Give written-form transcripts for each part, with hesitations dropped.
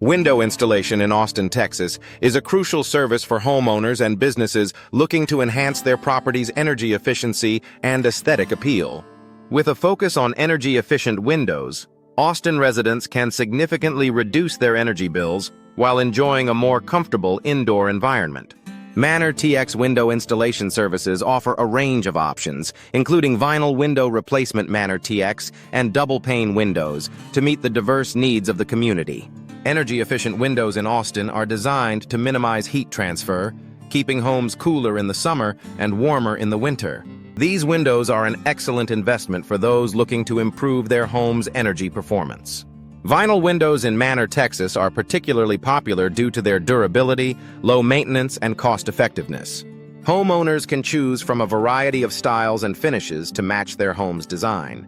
Window installation in Austin, Texas is a crucial service for homeowners and businesses looking to enhance their property's energy efficiency and aesthetic appeal. With a focus on energy-efficient windows, Austin residents can significantly reduce their energy bills while enjoying a more comfortable indoor environment. Manor TX window installation services offer a range of options, including vinyl window replacement Manor TX and double-pane windows, to meet the diverse needs of the community. Energy-efficient windows in Austin are designed to minimize heat transfer, keeping homes cooler in the summer and warmer in the winter. These windows are an excellent investment for those looking to improve their home's energy performance. Vinyl windows in Manor, Texas are particularly popular due to their durability, low maintenance, and cost-effectiveness. Homeowners can choose from a variety of styles and finishes to match their home's design.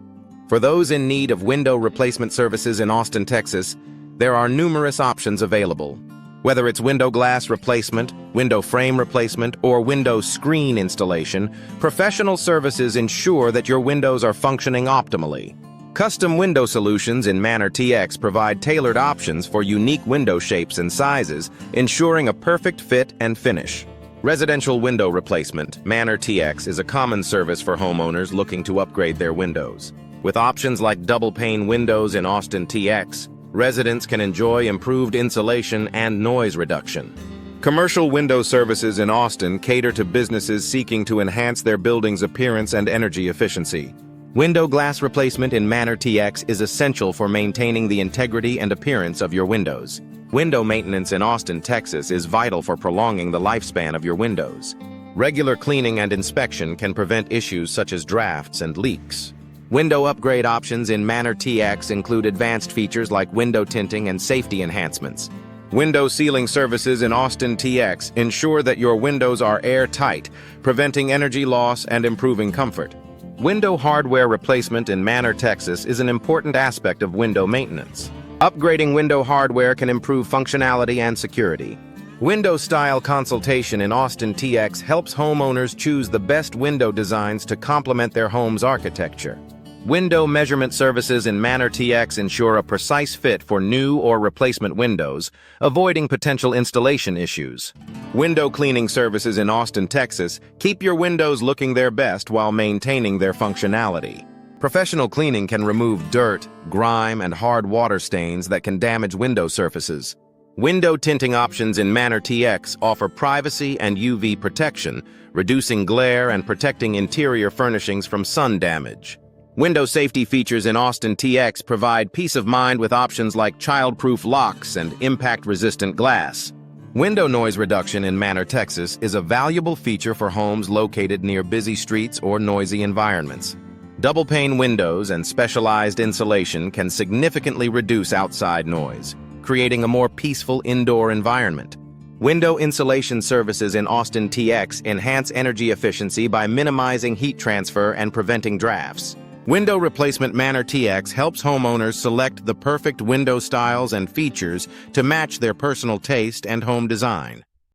For those in need of window replacement services in Austin, Texas, there are numerous options available. Whether it's window glass replacement, window frame replacement, or window screen installation, professional services ensure that your windows are functioning optimally. Custom window solutions in Manor TX provide tailored options for unique window shapes and sizes, ensuring a perfect fit and finish. Residential window replacement, Manor TX, is a common service for homeowners looking to upgrade their windows. With options like double-pane windows in Austin TX, residents can enjoy improved insulation and noise reduction. Commercial window services in Austin cater to businesses seeking to enhance their building's appearance and energy efficiency. Window glass replacement in Manor TX is essential for maintaining the integrity and appearance of your windows. Window maintenance in Austin, Texas is vital for prolonging the lifespan of your windows. Regular cleaning and inspection can prevent issues such as drafts and leaks. Window upgrade options in Manor TX include advanced features like window tinting and safety enhancements. Window sealing services in Austin TX ensure that your windows are airtight, preventing energy loss and improving comfort. Window hardware replacement in Manor, Texas is an important aspect of window maintenance. Upgrading window hardware can improve functionality and security. Window style consultation in Austin TX helps homeowners choose the best window designs to complement their home's architecture. Window measurement services in Manor TX ensure a precise fit for new or replacement windows, avoiding potential installation issues. Window cleaning services in Austin, Texas keep your windows looking their best while maintaining their functionality. Professional cleaning can remove dirt, grime, and hard water stains that can damage window surfaces. Window tinting options in Manor TX offer privacy and UV protection, reducing glare and protecting interior furnishings from sun damage. Window safety features in Austin TX provide peace of mind with options like child-proof locks and impact-resistant glass. Window noise reduction in Manor, Texas is a valuable feature for homes located near busy streets or noisy environments. Double-pane windows and specialized insulation can significantly reduce outside noise, creating a more peaceful indoor environment. Window insulation services in Austin TX enhance energy efficiency by minimizing heat transfer and preventing drafts. Window Replacement Manor TX helps homeowners select the perfect window styles and features to match their personal taste and home design.